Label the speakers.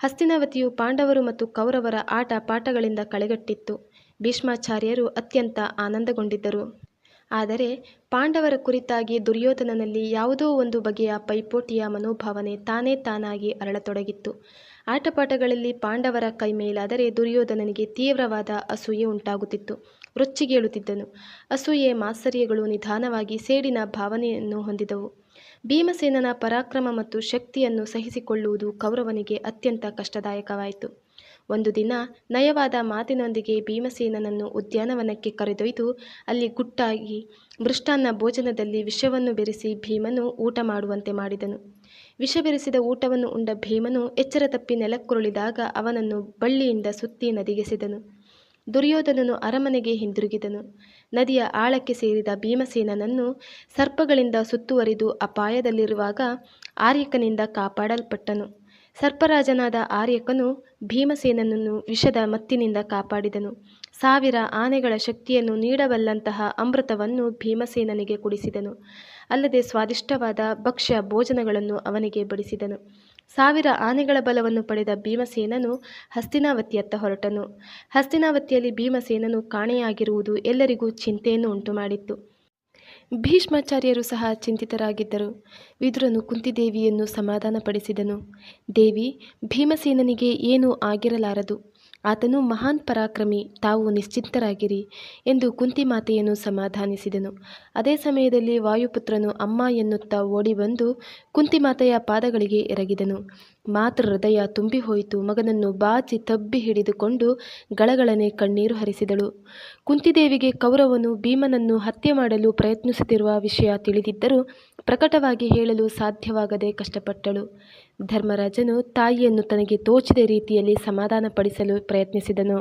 Speaker 1: ಹಸ್ತಿನಾವತಿಯು ಪಾಂಡವರು ಮತ್ತು ಕೌರವರ ಆಟ ಪಾಠಗಳಿಂದ ಕಳೆಗಟ್ಟಿತ್ತು. ಭೀಷ್ಮಾಚಾರ್ಯರು ಅತ್ಯಂತ ಆನಂದಗೊಂಡಿದ್ದರು. ಆದರೆ ಪಾಂಡವರ ಕುರಿತಾಗಿ ದುರ್ಯೋಧನನಲ್ಲಿ ಯಾವುದೋ ಒಂದು ಬಗೆಯ ಪೈಪೋಟಿಯ ಮನೋಭಾವನೆ ತಾನೇ ತಾನಾಗಿ ಅರಳತೊಡಗಿತ್ತು. ಆಟಪಾಠಗಳಲ್ಲಿ ಪಾಂಡವರ ಕೈಮೇಲಾದರೆ ದುರ್ಯೋಧನನಿಗೆ ತೀವ್ರವಾದ ಅಸೂಯೆ ಉಂಟಾಗುತ್ತಿತ್ತು. ರೊಚ್ಚಿಗೇಳುತ್ತಿದ್ದನು. ಅಸೂಯೆ ಮಾತ್ಸರ್ಯಗಳು ನಿಧಾನವಾಗಿ ಸೇಡಿನ ಭಾವನೆಯನ್ನು ಹೊಂದಿದವು. ಭೀಮಸೇನನ ಪರಾಕ್ರಮ ಮತ್ತು ಶಕ್ತಿಯನ್ನು ಸಹಿಸಿಕೊಳ್ಳುವುದು ಕೌರವನಿಗೆ ಅತ್ಯಂತ ಕಷ್ಟದಾಯಕವಾಯಿತು. ಒಂದು ದಿನ ನಯವಾದ ಮಾತಿನೊಂದಿಗೆ ಭೀಮಸೇನನನ್ನು ಉದ್ಯಾನವನಕ್ಕೆ ಕರೆದೊಯ್ದು ಅಲ್ಲಿ ಗುಟ್ಟಾಗಿ ಮೃಷ್ಟಾನ್ನ ಭೋಜನದಲ್ಲಿ ವಿಷವನ್ನು ಬೆರೆಸಿ ಭೀಮನು ಊಟ ಮಾಡುವಂತೆ ಮಾಡಿದನು. ವಿಷ ಬೆರೆಸಿದ ಊಟವನ್ನು ಉಂಡ ಭೀಮನು ಎಚ್ಚರ ತಪ್ಪಿ ನೆಲಕ್ಕುರುಳಿದಾಗ ಅವನನ್ನು ಬಳ್ಳಿಯಿಂದ ಸುತ್ತಿ ನದಿಗೆಸೆದನು. ದುರ್ಯೋಧನನು ಅರಮನೆಗೆ ಹಿಂದಿರುಗಿದನು. ನದಿಯ ಆಳಕ್ಕೆ ಸೇರಿದ ಭೀಮಸೇನನನ್ನು ಸರ್ಪಗಳಿಂದ ಸುತ್ತುವರಿದು ಅಪಾಯದಲ್ಲಿರುವಾಗ ಆರ್ಯಕನಿಂದ ಕಾಪಾಡಲ್ಪಟ್ಟನು. ಸರ್ಪರಾಜನಾದ ಆರ್ಯಕನು ಭೀಮಸೇನನನ್ನು ವಿಷದ ಮತ್ತಿನಿಂದ ಕಾಪಾಡಿದನು. 1000 ಆನೆಗಳ ಶಕ್ತಿಯನ್ನು ನೀಡಬಲ್ಲಂತಹ ಅಮೃತವನ್ನು ಭೀಮಸೇನನಿಗೆ ಕುಡಿಸಿದನು. ಅಲ್ಲದೆ ಸ್ವಾದಿಷ್ಟವಾದ ಭಕ್ಷ್ಯ ಭೋಜನಗಳನ್ನು ಅವನಿಗೆ ಬಡಿಸಿದನು. 1000 ಆನೆಗಳ ಬಲವನ್ನು ಪಡೆದ ಭೀಮಸೇನನು ಹಸ್ತಿನಾವತಿಯತ್ತ ಹೊರಟನು. ಹಸ್ತಿನಾವತಿಯಲ್ಲಿ ಭೀಮಸೇನನು ಕಾಣೆಯಾಗಿರುವುದು ಎಲ್ಲರಿಗೂ ಚಿಂತೆಯನ್ನು ಉಂಟುಮಾಡಿತ್ತು. ಭೀಷ್ಮಾಚಾರ್ಯರು ಸಹ ಚಿಂತಿತರಾಗಿದ್ದರು. ವಿದುರನು ಕುಂತಿದೇವಿಯನ್ನು ಸಮಾಧಾನಪಡಿಸಿದನು. ದೇವಿ, ಭೀಮಸೇನನಿಗೆ ಏನೂ ಆಗಿರಲಾರದು. ಆತನು ಮಹಾನ್ ಪರಾಕ್ರಮಿ. ತಾವು ನಿಶ್ಚಿಂತರಾಗಿರಿ ಎಂದು ಕುಂತಿಮಾತೆಯನ್ನು ಸಮಾಧಾನಿಸಿದನು. ಅದೇ ಸಮಯದಲ್ಲಿ ವಾಯುಪುತ್ರನು ಅಮ್ಮ ಎನ್ನುತ್ತಾ ಓಡಿಬಂದು ಕುಂತಿಮಾತೆಯ ಪಾದಗಳಿಗೆ ಎರಗಿದನು. ಮಾತೃ ಹೃದಯ ತುಂಬಿಹೋಯಿತು. ಮಗನನ್ನು ಬಾಚಿ ತಬ್ಬಿ ಹಿಡಿದುಕೊಂಡು ಗಳಗಳನೆ ಕಣ್ಣೀರು ಹರಿಸಿದಳು. ಕುಂತಿದೇವಿಗೆ ಕೌರವನು ಭೀಮನನ್ನು ಹತ್ಯೆ ಮಾಡಲು ಪ್ರಯತ್ನಿಸುತ್ತಿರುವ ವಿಷಯ ತಿಳಿದಿದ್ದರೂ ಪ್ರಕಟವಾಗಿ ಹೇಳಲು ಸಾಧ್ಯವಾಗದೆ ಕಷ್ಟಪಟ್ಟಳು. ಧರ್ಮರಾಜನು ತಾಯಿಯನ್ನು ತನಗೆ ತೋಚಿದ ರೀತಿಯಲ್ಲಿ ಸಮಾಧಾನಪಡಿಸಲು ಪ್ರಯತ್ನಿಸಿದನು.